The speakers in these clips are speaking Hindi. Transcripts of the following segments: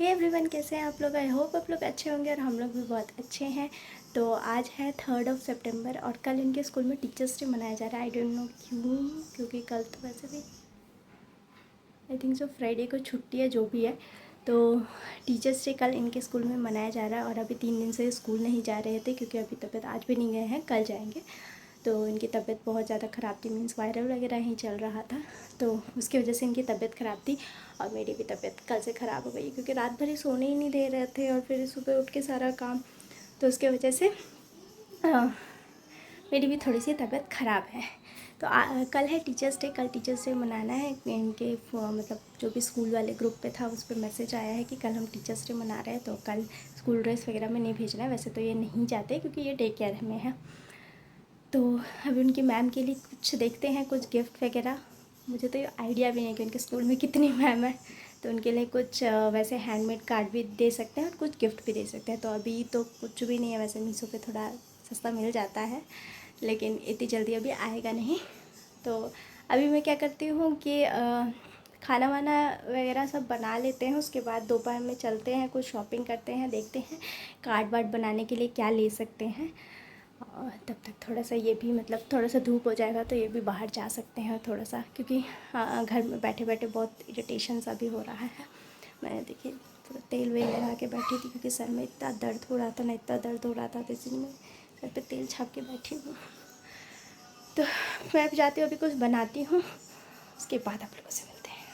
हे एवरीवन, कैसे हैं आप लोग। आई होप आप लोग अच्छे होंगे और हम लोग भी बहुत अच्छे हैं। तो आज है 3 सितंबर और कल इनके स्कूल में टीचर्स डे मनाया जा रहा है। आई डोंट नो क्यों, क्योंकि कल तो वैसे भी आई थिंक सो फ्राइडे को छुट्टी है, जो भी है। तो टीचर्स डे कल इनके स्कूल में मनाया जा रहा है और अभी 3 दिन से स्कूल नहीं जा रहे थे क्योंकि अभी तबीयत, आज भी नहीं गए हैं, कल जाएंगे। तो इनकी तबीयत बहुत ज़्यादा ख़राब थी, मीन्स वायरल वगैरह ही चल रहा था, तो उसकी वजह से इनकी तबीयत ख़राब थी। और मेरी भी तबीयत कल से ख़राब हो गई क्योंकि रात भर ही सोने ही नहीं दे रहे थे और फिर सुबह उठ के सारा काम, तो उसके वजह से मेरी भी थोड़ी सी तबीयत ख़राब है। तो कल है टीचर्स डे, कल टीचर्स डे मनाना है। इनके मतलब जो भी स्कूल वाले ग्रुप पे था उस पर मैसेज आया है कि कल हम टीचर्स डे मना रहे हैं, तो कल स्कूल ड्रेस वगैरह में नहीं भेजना है। वैसे तो ये नहीं जाते क्योंकि ये डे केयर में है। तो अभी उनकी मैम के लिए कुछ देखते हैं, कुछ गिफ्ट वगैरह। मुझे तो ये आइडिया भी नहीं है कि उनके स्कूल में कितनी मैम है, तो उनके लिए कुछ वैसे हैंडमेड कार्ड भी दे सकते हैं और कुछ गिफ्ट भी दे सकते हैं। तो अभी तो कुछ भी नहीं है, वैसे मीशो पे थोड़ा सस्ता मिल जाता है, लेकिन इतनी जल्दी अभी आएगा नहीं। तो अभी मैं क्या करती हूँ कि खाना वाना वगैरह सब बना लेते हैं, उसके बाद दोपहर में चलते हैं, कुछ शॉपिंग करते हैं, देखते हैं कार्ड वार्ड बनाने के लिए क्या ले सकते हैं। और तब तक थोड़ा सा ये भी, मतलब थोड़ा सा धूप हो जाएगा तो ये भी बाहर जा सकते हैं थोड़ा सा, क्योंकि घर में बैठे बैठे बहुत इरिटेशन सा भी हो रहा है। मैंने देखिए पूरा तेल वेल लगा के बैठी थी क्योंकि सर में इतना दर्द हो रहा था ना, इतना दर्द हो रहा था, तो इसलिए मैं सर पे तेल छाप के बैठी हूँ। तो मैं भी जाती हूँ, अभी कुछ बनाती हूँ, उसके बाद आप लोगों से मिलते हैं।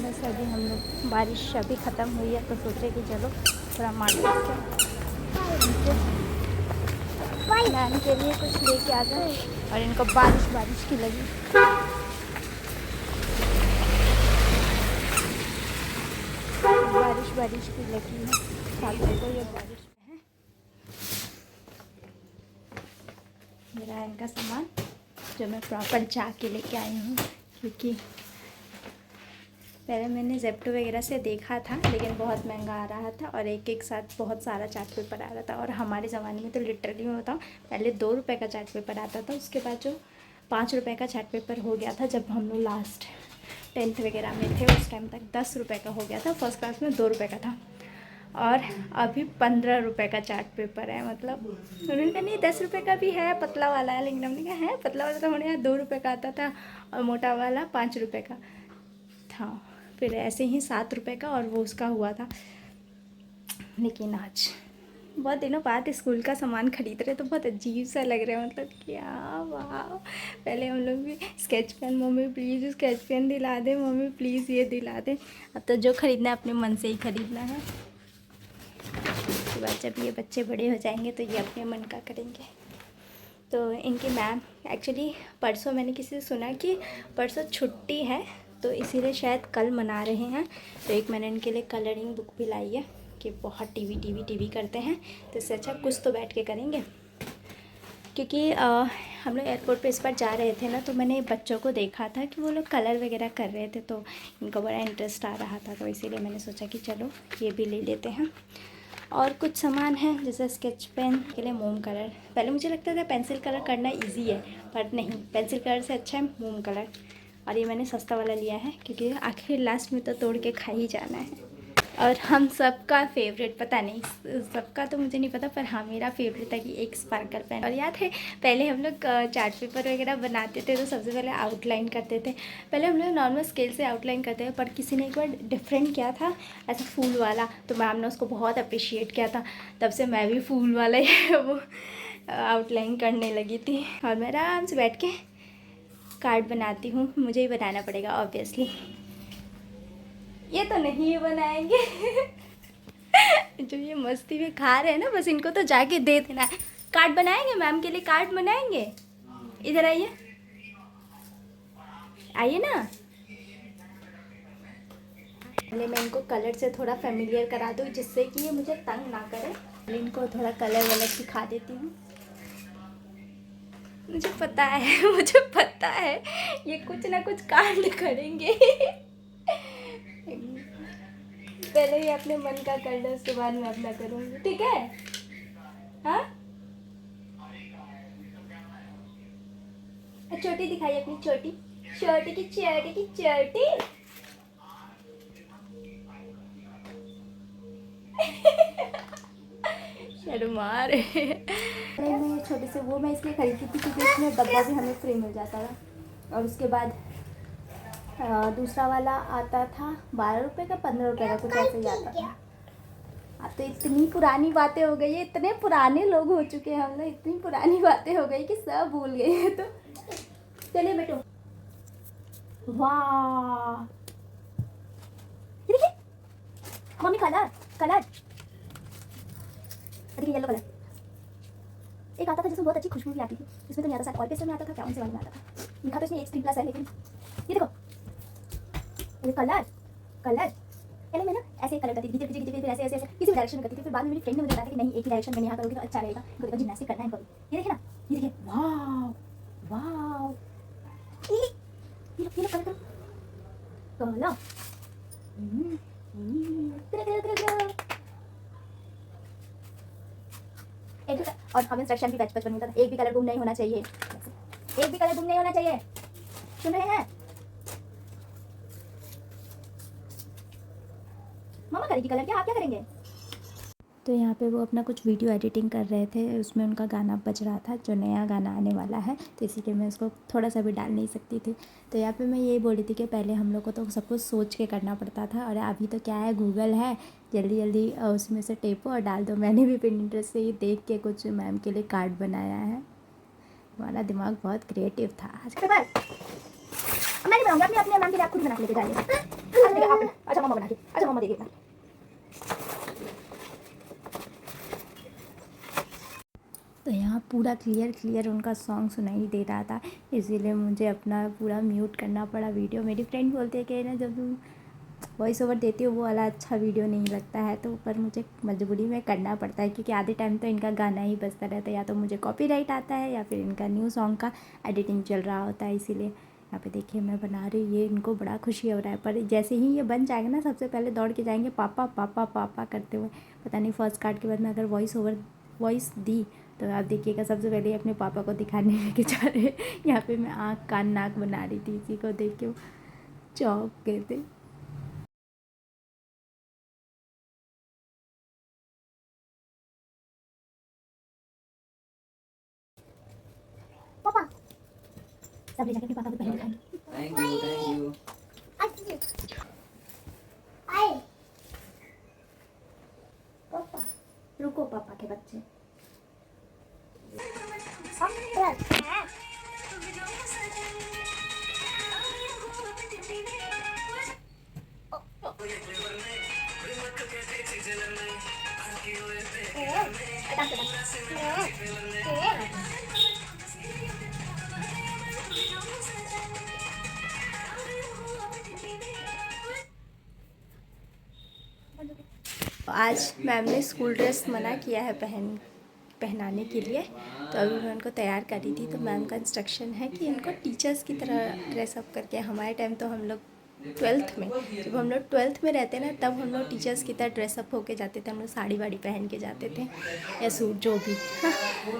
बस अभी हम लोग, बारिश अभी ख़त्म हुई है तो सोचे कि चलो थोड़ा मार्केट से मैम के लिए कुछ लेके आ जाए, और इनको बारिश बारिश की लगी। बारिश बारिश की लगी है, सालों को ये बारिश में है। मेरा है इनका सामान जो मैं प्रॉपर जा के लेके आई हूँ, क्योंकि पहले मैंने ज़ेप्टो वगैरह से देखा था लेकिन बहुत महंगा आ रहा था और एक एक साथ बहुत सारा चार्ट पेपर आ रहा था। और हमारे ज़माने में तो लिटरली मैं बताऊँ, पहले 2 रुपये का चार्ट पेपर आता था, उसके बाद जो 5 रुपये का चार्ट पेपर हो गया था जब हम लोग लास्ट 10th वगैरह में थे, उस टाइम तक 10 रुपये का हो गया था। फर्स्ट क्लास में 2 रुपये का था और अभी 15 रुपये का चार्ट पेपर है। मतलब उन्होंने कहा नहीं 10 रुपये का भी है, पतला वाला है, लेकिन हमने कहा है पतला वाला तो हमारे यहाँ 2 रुपये का आता था और मोटा वाला 5 रुपये का था। फिर ऐसे ही 7 रुपये का और वो उसका हुआ था। लेकिन आज बहुत दिनों बाद स्कूल का सामान खरीद रहे तो बहुत अजीब सा लग रहा है, मतलब क्या वाह। पहले हम लोग भी sketch pen, mummy please sketch pen दिला दे, मम्मी प्लीज़ ये दिला दे। अब तो जो खरीदना है अपने मन से ही खरीदना है। उसके बाद जब ये बच्चे बड़े हो जाएंगे तो ये अपने मन का करेंगे। तो इनकी मैम, एक्चुअली परसों मैंने किसी से सुना कि परसों छुट्टी है तो इसीलिए शायद कल मना रहे हैं। तो एक मैंने इनके लिए कलरिंग बुक भी लाई है कि बहुत टीवी करते हैं, तो इससे अच्छा कुछ तो बैठ के करेंगे। क्योंकि हम लोग एयरपोर्ट पे इस बार जा रहे थे ना, तो मैंने बच्चों को देखा था कि वो लोग कलर वगैरह कर रहे थे, तो इनको बड़ा इंटरेस्ट आ रहा था, तो इसीलिए मैंने सोचा कि चलो ये भी ले लेते हैं। और कुछ सामान है जैसे स्केच पेन के लिए मोम कलर। पहले मुझे लगता था पेंसिल कलर करना इजी है, पर नहीं, पेंसिल कलर से अच्छा है मोम कलर। और ये मैंने सस्ता वाला लिया है क्योंकि आखिर लास्ट में तो तोड़ के खा ही जाना है। और हम सबका फेवरेट, पता नहीं सबका तो मुझे नहीं पता, पर हाँ मेरा फेवरेट है कि एक स्पार्कल पेन। और याद है पहले हम लोग चार्ट पेपर वगैरह बनाते थे तो सबसे पहले आउटलाइन करते थे। पहले हम लोग नॉर्मल स्केल से आउटलाइन करते थे, पर किसी ने एक बार डिफरेंट किया था ऐसा फूल वाला, तो मैम ने उसको बहुत अप्रिशिएट किया था। तब से मैं भी फूल वाला ही वो आउटलाइन करने लगी थी और मैं आराम से बैठ के कार्ड बनाती हूँ। मुझे ही बनाना पड़ेगा ऑब्वियसली, ये तो नहीं बनाएंगे जो ये मस्ती में खा रहे हैं ना, बस इनको तो जाके दे देना है। कार्ड बनाएंगे, मैम के लिए कार्ड बनाएंगे। इधर आइए, आइए ना। पहले मैं इनको कलर से थोड़ा फेमिलियर करा दूँ जिससे कि ये मुझे तंग ना करे। इनको थोड़ा कलर वलर सिखा देती हूँ। मुझे पता है मुझे पता है ये कुछ ना कुछ कांड करेंगे पहले ही अपने मन का कर लो, उसके बाद मैं अपना करूँगी, ठीक है। हाँ, चोटी दिखाई अपनी चोटी, चोटी की चोटी की चोटी। अरे मार मैं छोटे से वो मैं इसलिए खरीदी थी क्योंकि इसमें डब्बा भी हमें फ्री मिल जाता था। और उसके बाद दूसरा वाला आता था 12 रुपये का 15 रुपये का कुछ ऐसे ही आता था। अब तो इतनी पुरानी बातें हो गई है, इतने पुराने लोग हो चुके हैं हम लोग, इतनी पुरानी बातें हो गई कि सब भूल गए हैं। तो चलिए बेटो, वाह देखिए मम्मी कलर कलर, देखिए येलो कलर एक आता था जिसमें बहुत अच्छी खुशबू भी आती थी। इसमें तो नहीं आता, शायद ऑर्केस्ट्रा में आता था, क्या से वाले में आता था। लिखा तो इसमें H3+ है, लेकिन ये देखो ये कलर कलर पहले मैं ना ऐसे कलर करती थी, फिर ऐसे ऐसे किसी भी डायरेक्शन में करती थी। फिर बाद में मेरी फ्रेंड ने मुझे बताया कि नहीं एक ही डायरेक्शन में यहाँ करोगे तो अच्छा रहेगा, इनको जिम्नास्टिक करना है इनको। ये देखिए ना, ये देखिए, वाह वाह, ये लो कलर करो कलर, और हमें इंस्ट्रक्शन भी बचपन में मिलता था, एक भी कलर गुम नहीं होना चाहिए, एक भी कलर गुम नहीं होना चाहिए, सुन रहे हैं? मामा करेगी कलर, क्या आप क्या करेंगे? तो यहाँ पे वो अपना कुछ वीडियो एडिटिंग कर रहे थे, उसमें उनका गाना बज रहा था जो नया गाना आने वाला है, तो इसीलिए मैं उसको थोड़ा सा भी डाल नहीं सकती थी। तो यहाँ पे मैं यही बोल रही थी कि पहले हम लोग को तो सब कुछ सोच के करना पड़ता था, और अभी तो क्या है, गूगल है, जल्दी जल्दी उसमें से टेपो और डाल दो। मैंने भी पिंटरेस्ट से ही देख के कुछ मैम के लिए कार्ड बनाया है। हमारा दिमाग बहुत क्रिएटिव था आज के बाद। मैं नहीं बनाऊंगी, अपने मैम के लिए आप खुद बना के लेके जाइए। अच्छा मामा बना के, अच्छा मामा देखिए। तो यहाँ पूरा क्लियर उनका सॉन्ग सुनाई दे रहा था, इसीलिए मुझे अपना पूरा म्यूट करना पड़ा वीडियो। मेरी फ्रेंड बोलती है कि ना जब तुम वॉइस ओवर देती हो वो वाला अच्छा वीडियो नहीं लगता है, तो पर मुझे मजबूरी में करना पड़ता है क्योंकि आधे टाइम तो इनका गाना ही बजता रहता है, या तो मुझे कॉपीराइट आता है या फिर इनका न्यू सॉन्ग का एडिटिंग चल रहा होता है। इसीलिए यहाँ पे देखिए मैं बना रही हूँ, ये इनको बड़ा खुशी हो रहा है। पर जैसे ही ये बन जाएगा ना, सबसे पहले दौड़ के जाएंगे पापा पापा पापा करते हुए। पता नहीं फर्स्ट कार्ड के बाद में अगर वॉइस दी तो आप देखिएगा सबसे पहले अपने पापा को दिखाने लेके जा रहे। यहाँ पे मैं आँख कान नाक बना रही थी, इसी को देख के चौंक गए थे। पापा सब ले जाके अपने पापा को पहले दिखाएंगे। थैंक यू आए पापा, रुको पापा के बच्चे। आज मैम ने स्कूल ड्रेस मना किया है पहनाने के लिए, तो अभी मैं उनको तैयार कर रही थी। तो मैम का इंस्ट्रक्शन है कि इनको टीचर्स की तरह ड्रेसअप करके, हमारे टाइम तो हम लोग 12th में, जब हम लोग 12th में रहते ना, तब हम लोग टीचर्स की तरह ड्रेसअप होके जाते थे। हम लोग साड़ी वाड़ी पहन के जाते थे या सूट जो भी।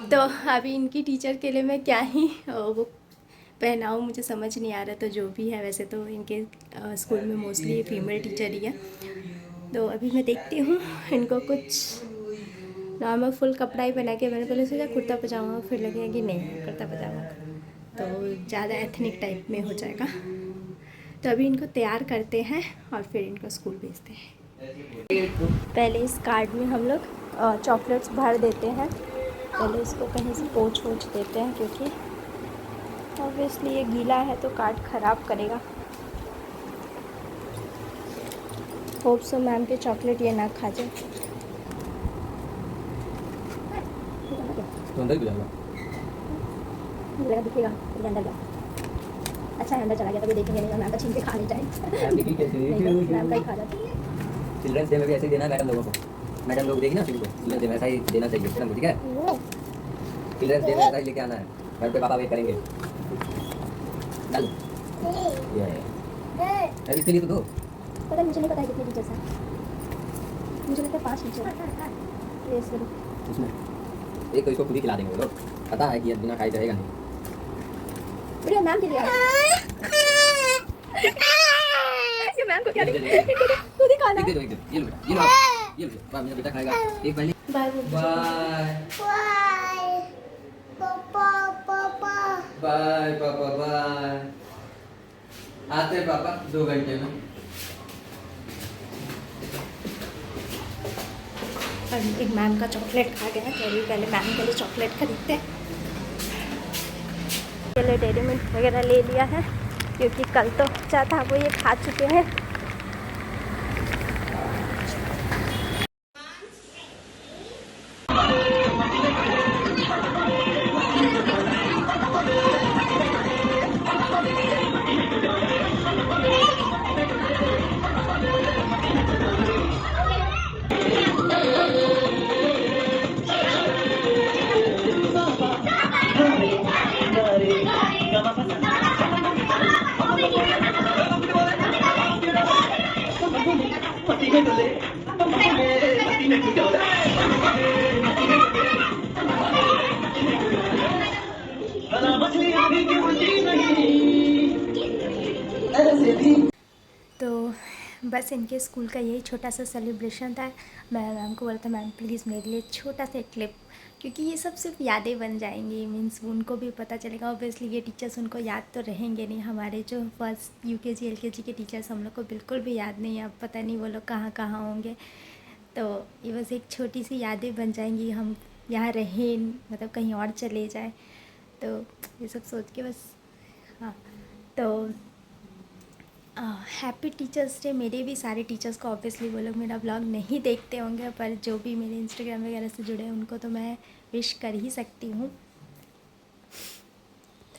तो अभी इनकी टीचर के लिए मैं क्या ही वो पहनाऊँ, मुझे समझ नहीं आ रहा। तो जो भी है, वैसे तो इनके स्कूल में मोस्टली फीमेल टीचर ही है। तो अभी मैं देखती हूँ इनको कुछ नॉर्मल फुल कपड़ा ही पहना के। मैंने पहले सोचा कुर्ता पजामा, फिर लगे कि नहीं कुर्ता पजामा तो ज़्यादा एथनिक टाइप में हो जाएगा। तो अभी इनको तैयार करते हैं और फिर इनको स्कूल भेजते हैं। पहले इस कार्ड में हम लोग चॉकलेट्स भर देते हैं। पहले इसको कहीं से पोंछ देते हैं क्योंकि ऑब्वियसली ये गीला है तो कार्ड ख़राब करेगा। होप सो मैम के चॉकलेट ये ना खा जाए। तो अंदर भी जाएगा, दिखेगा अंदर गया। अच्छा अंदर चला गया, तभी देखेंगे नहीं मैम का छीन के खा नहीं जाए। देखिए कैसे मैम का ही खा जाता है। चिल्ड्रंस डे में भी ऐसे ही देना मैडम लोगों को। मैडम लोग देखी ना फिल्म को, चिल्ड्रंस डे में ऐसा ही देना चाहिए सबको, ठीक है? चिल्ड्रंस डे में ऐसा ही लेके आना है, घर पे पापा वेट करेंगे। चल ये अरे इसके लिए तो दो। पता मुझे नहीं पता है कितने टीचर्स हैं, मुझे लगता है 5 टीचर हैं उसमें। एक तो इसको खुद ही खिला देंगे वो लोग, पता है कि ये बिना खाए रहेगा नहीं। बढ़िया मैम के लिए ये मैम को क्या देंगे, खुद ही खाना। ये लो ये लो, ये लो मेरा बेटा खाएगा। एक पहले बाय बाय बाय पापा बाय। आते हैं पापा 2 घंटे में। एक मैम का चॉकलेट खा गया, तो अभी पहले मैम के लिए चॉकलेट खरीदते हैं। पहले डेयरी मिल्क वगैरह ले लिया है, क्योंकि कल तो बच्चा था वो ये खा चुके हैं। तो बस इनके स्कूल का यही छोटा सा सेलिब्रेशन था। मैं मैम को बोला था, मैम प्लीज़ मेरे लिए छोटा सा एक क्लिप, क्योंकि ये सब सिर्फ यादें बन जाएंगी। मीन्स उनको भी पता चलेगा। ऑब्वियसली ये टीचर्स उनको याद तो रहेंगे नहीं। हमारे जो फर्स्ट यूकेजी एलकेजी के टीचर्स हम लोग को बिल्कुल भी याद नहीं है। अब पता नहीं वो लोग कहाँ कहाँ होंगे। तो ये बस एक छोटी सी यादें बन जाएंगी। हम यहाँ रहें, मतलब कहीं और चले जाए, तो ये सब सोच के बस। हाँ, तो हैप्पी टीचर्स डे। मेरे भी सारे टीचर्स को, ऑब्वियसली वो लोग मेरा ब्लॉग नहीं देखते होंगे, पर जो भी मेरे इंस्टाग्राम वगैरह से जुड़े हैं उनको तो मैं विश कर ही सकती हूँ।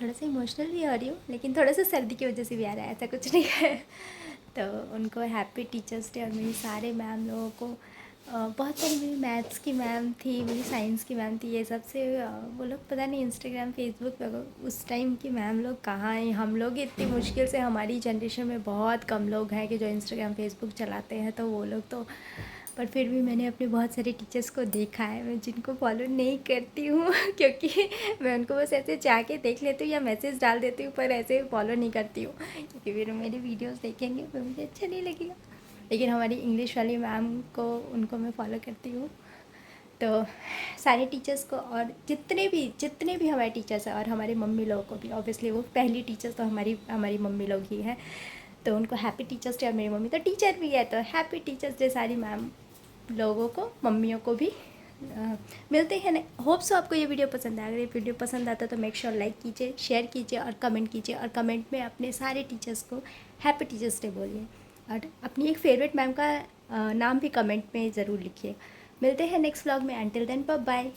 थोड़ा सा इमोशनल भी हो रही हूँ, लेकिन थोड़ा सा सर्दी की वजह से भी आ रहा है, ऐसा कुछ नहीं है। तो उनको हैप्पी टीचर्स डे। और मेरी सारे मैम लोगों को बहुत सारी, मेरी मैथ्स की मैम थी, मेरी साइंस की मैम थी, ये सब से वो लोग पता नहीं इंस्टाग्राम फेसबुक पे उस टाइम की मैम लोग कहाँ हैं। हम लोग इतनी मुश्किल से, हमारी जनरेशन में बहुत कम लोग हैं कि जो इंस्टाग्राम फेसबुक चलाते हैं, तो वो लोग तो। पर फिर भी मैंने अपने बहुत सारे टीचर्स को देखा है, मैं जिनको फॉलो नहीं करती हूँ क्योंकि मैं उनको बस ऐसे जाके देख लेती हूँ या मैसेज डाल देती हूँ, पर ऐसे फॉलो नहीं करती हूँ, क्योंकि फिर मेरे वीडियोस देखेंगे तो मुझे अच्छा नहीं लगेगा। लेकिन हमारी इंग्लिश वाली मैम को, उनको मैं फॉलो करती हूँ। तो सारे टीचर्स को, और जितने भी हमारे टीचर्स हैं, और हमारे मम्मी लोगों को भी, ऑब्वियसली वो पहली टीचर्स तो हमारी मम्मी लोग ही हैं, तो उनको हैप्पी टीचर्स डे। और मेरी मम्मी तो टीचर भी है, तो हैप्पी टीचर्स डे सारी मैम लोगों को, मम्मियों को भी। मिलते हैं ना। होप सो आपको ये वीडियो पसंद आया। अगर ये वीडियो पसंद आता तो मेक श्योर लाइक कीजिए, शेयर कीजिए और कमेंट कीजिए। और कमेंट में अपने सारे टीचर्स को हैप्पी टीचर्स डे बोलिए, और अपनी एक फेवरेट मैम का नाम भी कमेंट में ज़रूर लिखिए। मिलते हैं नेक्स्ट व्लॉग में। Until then bye bye.